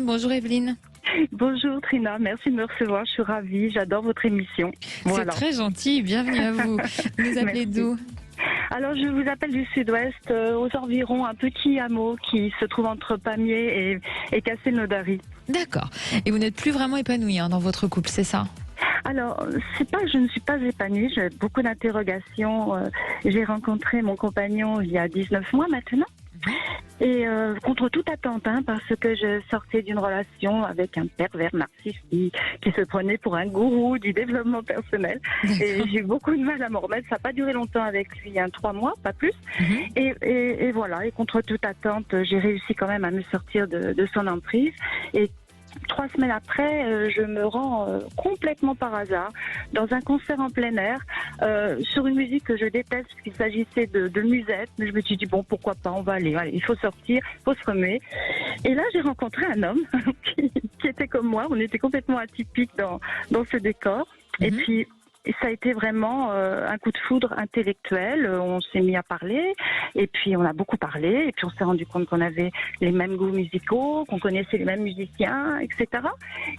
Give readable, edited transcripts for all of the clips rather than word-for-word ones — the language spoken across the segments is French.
Bonjour Evelyne. Bonjour Trina, merci de me recevoir, je suis ravie, j'adore votre émission. C'est très gentil, bienvenue à vous. Vous nous appelez d'où? Alors je vous appelle du sud-ouest, aux environs, un petit hameau qui se trouve entre Pamiers et Castelnaudary. D'accord. Et vous n'êtes plus vraiment épanouie dans votre couple, c'est ça? Alors, c'est pas que je ne suis pas épanouie, j'ai beaucoup d'interrogations. J'ai rencontré mon compagnon il y a 19 mois maintenant. Et contre toute attente, parce que je sortais d'une relation avec un pervers narcissique qui se prenait pour un gourou du développement personnel. Et j'ai eu beaucoup de mal à m'en remettre. Ça n'a pas duré longtemps avec lui, 3 mois, pas plus. Et voilà, et contre toute attente, j'ai réussi quand même à me sortir de son emprise. Et 3 semaines après, je me rends complètement par hasard dans un concert en plein air sur une musique que je déteste puisqu'il s'agissait de musette. Mais je me suis dit bon, pourquoi pas, on va aller, il faut sortir, il faut se remuer. Et là, j'ai rencontré un homme qui était comme moi. On était complètement atypiques dans ce décor. Et puis ça a été vraiment un coup de foudre intellectuel. On s'est mis à parler et puis on a beaucoup parlé et puis on s'est rendu compte qu'on avait les mêmes goûts musicaux, qu'on connaissait les mêmes musiciens, etc.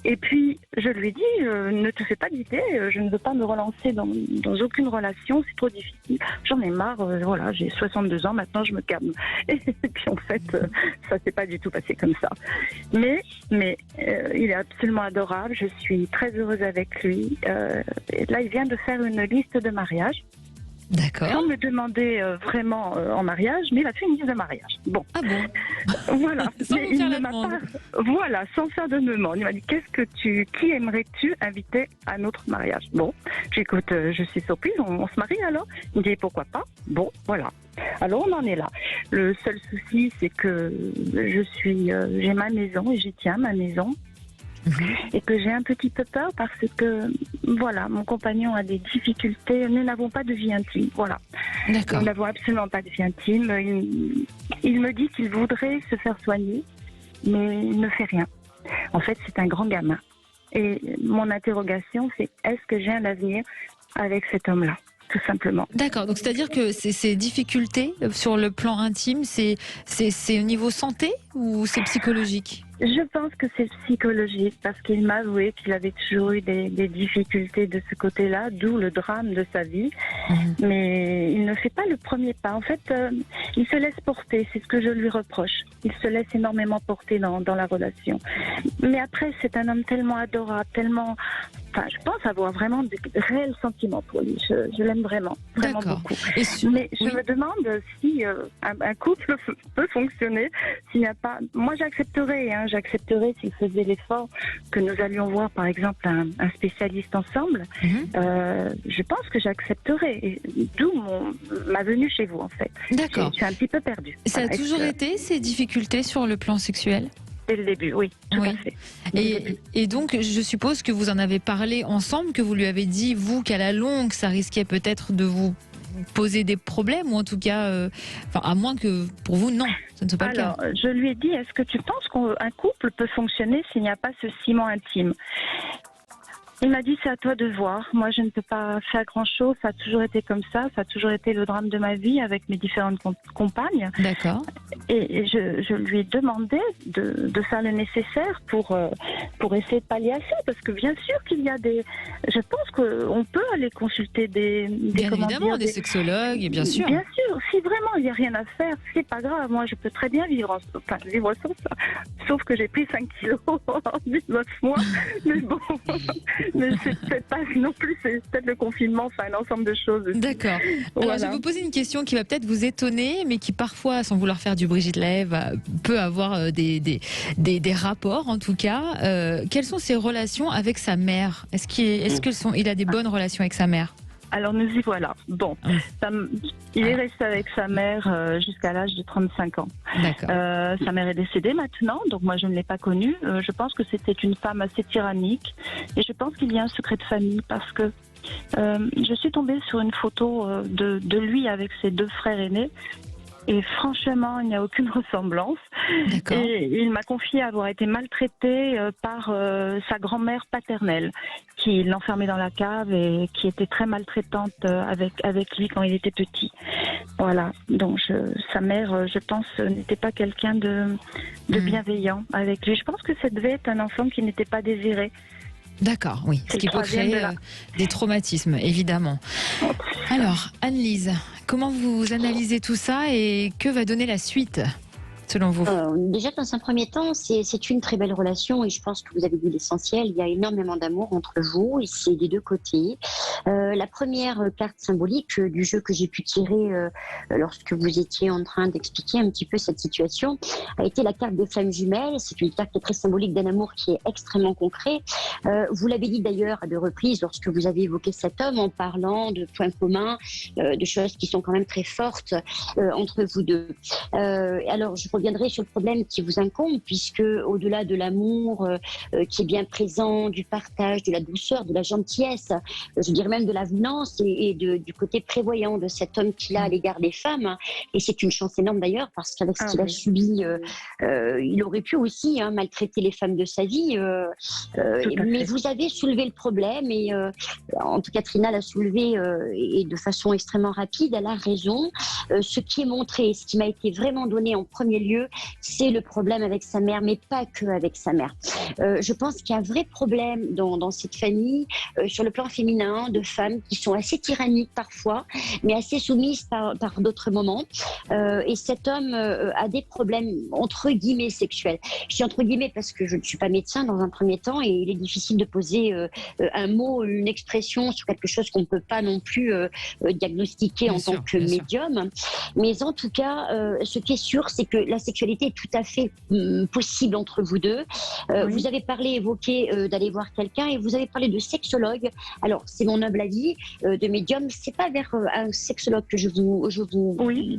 Et puis je lui ai dit ne te fais pas d'idée, je ne veux pas me relancer dans aucune relation, c'est trop difficile. J'en ai marre, voilà, j'ai 62 ans maintenant, je me calme. Et puis en fait, ça s'est pas du tout passé comme ça. Mais il est absolument adorable. Je suis très heureuse avec lui. Et là, il vient de faire une liste de mariage. D'accord. Sans me demander vraiment en mariage, mais il a fait une liste de mariage. Bon. Ah bon? Voilà. Sans Mais vous faire la demande. Voilà, sans faire de demande. Il m'a dit qui aimerais-tu inviter à notre mariage? Bon, j'écoute, je suis surprise, on se marie alors? Il me dit pourquoi pas? Bon, voilà. Alors on en est là. Le seul souci, c'est que j'ai ma maison et j'y tiens, ma maison. Et que j'ai un petit peu peur parce que, voilà, mon compagnon a des difficultés. Nous n'avons pas de vie intime, voilà. D'accord. Nous n'avons absolument pas de vie intime. Il me dit qu'il voudrait se faire soigner, mais il ne fait rien. En fait, c'est un grand gamin. Et mon interrogation, c'est est-ce que j'ai un avenir avec cet homme-là, tout simplement. D'accord, donc c'est-à-dire que ces difficultés sur le plan intime, c'est au niveau santé ou c'est psychologique? Je pense que c'est psychologique parce qu'il m'a avoué qu'il avait toujours eu des difficultés de ce côté-là, d'où le drame de sa vie. Mais il ne fait pas le premier pas. En fait, il se laisse porter, c'est ce que je lui reproche. Il se laisse énormément porter dans la relation. Mais après, c'est un homme tellement adorable, tellement... Enfin, je pense avoir vraiment de réels sentiments pour lui. Je l'aime vraiment beaucoup. Mais je me demande si un couple peut fonctionner s'il n'y a pas... Moi, j'accepterais s'il faisait l'effort que nous allions voir, par exemple, un spécialiste ensemble. Je pense que j'accepterais. Et d'où ma venue chez vous, en fait. D'accord. Je suis un petit peu perdue. Ça a toujours été ces difficultés sur le plan sexuel? Dès le début, oui, tout à fait. Et donc, je suppose que vous en avez parlé ensemble, que vous lui avez dit, vous, qu'à la longue, ça risquait peut-être de vous poser des problèmes, ou en tout cas, à moins que pour vous, non, ça ne soit pas le cas. Alors, je lui ai dit, est-ce que tu penses qu'un couple peut fonctionner s'il n'y a pas ce ciment intime? Il m'a dit, c'est à toi de voir. Moi, je ne peux pas faire grand-chose. Ça a toujours été comme ça. Ça a toujours été le drame de ma vie avec mes différentes compagnes. D'accord. Et je lui ai demandé de faire le nécessaire pour essayer de pallier à ça. Parce que bien sûr qu'il y a des... Je pense qu'on peut aller consulter des sexologues, et bien sûr. Bien sûr. Si vraiment il n'y a rien à faire, c'est pas grave. Moi, je peux très bien vivre sans ça. Sauf que j'ai pris 5 kilos en 19 mois. Mais bon... Mais c'est peut-être pas non plus, c'est peut-être le confinement, un ensemble de choses. D'accord. Alors, je vais vous poser une question qui va peut-être vous étonner, mais qui parfois, sans vouloir faire du Brigitte Lahaie, peut avoir des rapports, en tout cas. Quelles sont ses relations avec sa mère? Il a des bonnes relations avec sa mère? Alors nous y voilà. Bon, il est resté avec sa mère jusqu'à l'âge de 35 ans. Sa mère est décédée maintenant, donc moi je ne l'ai pas connue. Je pense que c'était une femme assez tyrannique et je pense qu'il y a un secret de famille parce que je suis tombée sur une photo de lui avec ses 2 frères aînés. et franchement, il n'y a aucune ressemblance. Et il m'a confié avoir été maltraité par sa grand-mère paternelle, qui l'enfermait dans la cave et qui était très maltraitante avec lui quand il était petit. Voilà, donc sa mère, je pense, n'était pas quelqu'un de bienveillant avec lui. Je pense que ça devait être un enfant qui n'était pas désiré. D'accord, oui. Ce qui peut créer des traumatismes, évidemment. Alors, Anne-Lise, comment vous analysez tout ça et que va donner la suite, selon vous? Déjà, dans un premier temps, c'est une très belle relation et je pense que vous avez dit l'essentiel. Il y a énormément d'amour entre vous et c'est des deux côtés. La première carte symbolique du jeu que j'ai pu tirer lorsque vous étiez en train d'expliquer un petit peu cette situation a été la carte des flammes jumelles. C'est une carte très symbolique d'un amour qui est extrêmement concret. Vous l'avez dit d'ailleurs à 2 reprises lorsque vous avez évoqué cet homme en parlant de points communs, de choses qui sont quand même très fortes entre vous deux. Alors, je reviendrai sur le problème qui vous incombe, puisque au-delà de l'amour qui est bien présent, du partage, de la douceur, de la gentillesse, je dirais même de l'avenance et du côté prévoyant de cet homme qu'il a à l'égard des femmes, et c'est une chance énorme d'ailleurs, parce qu'avec ce qu'il a subi, il aurait pu aussi maltraiter les femmes de sa vie, mais vous avez soulevé le problème, et en tout cas Trina l'a soulevé et de façon extrêmement rapide, elle a raison. Ce qui est montré, ce qui m'a été vraiment donné en premier lieu, c'est le problème avec sa mère, mais pas que avec sa mère. Je pense qu'il y a un vrai problème dans cette famille, sur le plan féminin, de femmes qui sont assez tyranniques parfois, mais assez soumises par d'autres moments. Et cet homme a des problèmes, entre guillemets, sexuels. Je dis entre guillemets parce que je ne suis pas médecin dans un premier temps, et il est difficile de poser un mot, une expression sur quelque chose qu'on ne peut pas non plus diagnostiquer en tant que médium. Mais en tout cas, ce qui est sûr, c'est que la sexualité est tout à fait possible entre vous deux. Vous avez évoqué d'aller voir quelqu'un, et vous avez parlé de sexologue. Alors, c'est mon humble avis de médium, c'est pas vers un sexologue que je vous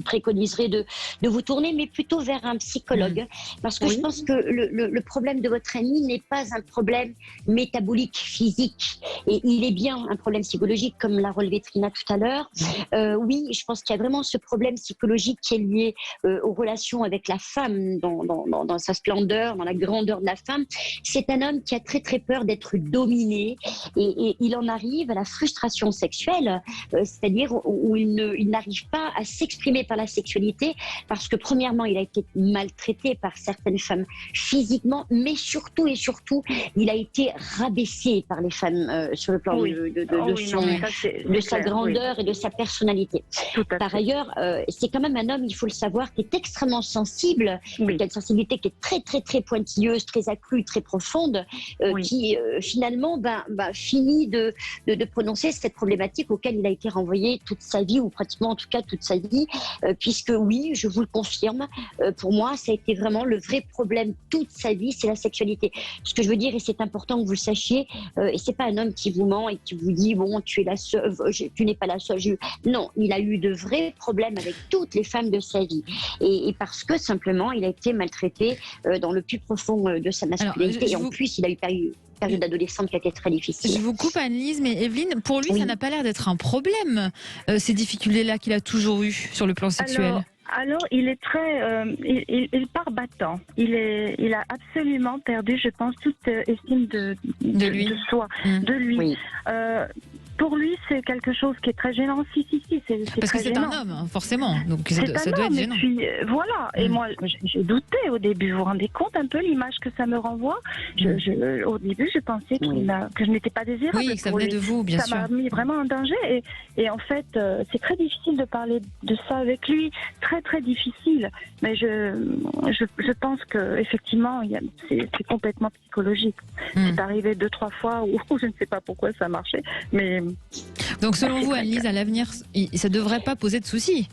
préconiserai de vous tourner, mais plutôt vers un psychologue. Parce que je pense que le problème de votre ami n'est pas un problème métabolique, physique, et il est bien un problème psychologique, comme l'a relevé Trina tout à l'heure. Oui, je pense qu'il y a vraiment ce problème psychologique qui est lié aux relations avec la femme, dans sa splendeur, dans la grandeur de la femme. C'est un homme qui a très très peur d'être dominé, et il en arrive à la frustration sexuelle, c'est-à-dire où il n'arrive pas à s'exprimer par la sexualité, parce que premièrement, il a été maltraité par certaines femmes physiquement, mais surtout et surtout, il a été rabaissé par les femmes sur le plan de sa grandeur et de sa personnalité. Par ailleurs, c'est quand même un homme, il faut le savoir, qui est extrêmement sensible, qui a une sensibilité qui est très très très pointilleuse, très accrue, très profonde, qui finalement finit de prononcer cette problématique auquel il a été renvoyé toute sa vie, ou pratiquement en tout cas toute sa vie, puisque oui, je vous le confirme, pour moi ça a été vraiment le vrai problème toute sa vie, c'est la sexualité. Ce que je veux dire, et c'est important que vous le sachiez, et c'est pas un homme qui vous ment et qui vous dit bon, tu es la seule, tu n'es pas la seule. Non, il a eu de vrais problèmes avec toutes les femmes de sa vie, et parce que simplement il a été maltraité dans le plus profond de sa masculinité. En plus il a eu période d'adolescente qui a été très difficile. Je vous coupe, Anne-Lise, mais Evelyne, pour lui, ça n'a pas l'air d'être un problème, ces difficultés-là qu'il a toujours eues sur le plan sexuel. Alors, il est très, il part battant. Il a absolument perdu, je pense, toute estime de soi, de lui. Pour lui, c'est quelque chose qui est très gênant. Si, c'est parce que c'est gênant. Un homme, forcément. Donc ça doit être gênant. Et puis, voilà. Et moi, j'ai douté au début. Vous vous rendez compte un peu l'image que ça me renvoie? Au début, je pensais que je n'étais pas désirable. Oui, que ça venait de vous, bien sûr. Ça m'a mis vraiment en danger. Et en fait, c'est très difficile de parler de ça avec lui. Très, très difficile. Mais je pense que effectivement, c'est complètement psychologique. C'est arrivé 2-3 fois où je ne sais pas pourquoi ça marchait. Mais donc selon vous, Anne-Lise, à l'avenir, ça ne devrait pas poser de soucis?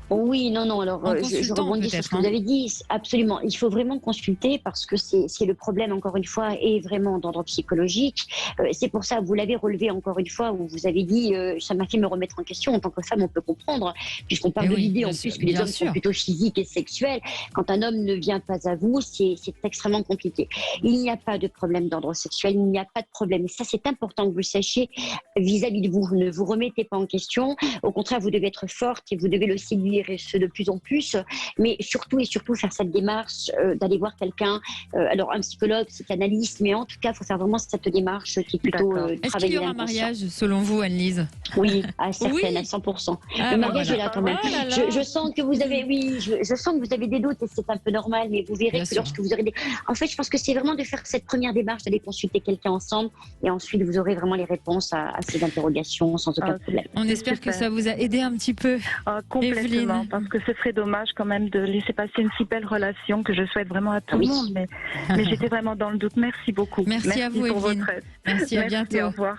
Oui, non, alors je rebondis sur ce que vous avez dit, absolument. Il faut vraiment consulter, parce que c'est le problème, encore une fois, est vraiment d'ordre psychologique. C'est pour ça, vous l'avez relevé encore une fois, où vous avez dit, ça m'a fait me remettre en question. En tant que femme, on peut comprendre, puisqu'on parle de l'idée en plus que les hommes sont plutôt physiques et sexuels. Quand un homme ne vient pas à vous, c'est extrêmement compliqué. Il n'y a pas de problème d'ordre sexuel, il n'y a pas de problème. Et ça, c'est important que vous le sachiez vis-à-vis de vous. Ne vous remettez pas en question. Au contraire, vous devez être forte et vous devez le séduire m'intéresse de plus en plus, mais surtout faire cette démarche d'aller voir quelqu'un, alors un psychologue, psychanalyste, mais en tout cas, il faut faire vraiment cette démarche qui est plutôt Est-ce qu'il y aura un mariage, selon vous, Anne-Lise? Oui, certaine, à 100%. Le mariage est là quand même. Je sens que vous avez, je sens que vous avez des doutes et c'est un peu normal, mais vous verrez que lorsque vous aurez des... En fait, je pense que c'est vraiment de faire cette première démarche, d'aller consulter quelqu'un ensemble et ensuite vous aurez vraiment les réponses à ces interrogations sans aucun problème. On espère que ça vous a aidé un petit peu. Complètement, Evelyne. parce que ce serait dommage quand même de laisser passer une si belle relation que je souhaite vraiment à tout le monde. Mais j'étais vraiment dans le doute. Merci beaucoup. Merci à vous, pour Evelyne. votre aide. Merci, à bientôt. Au revoir.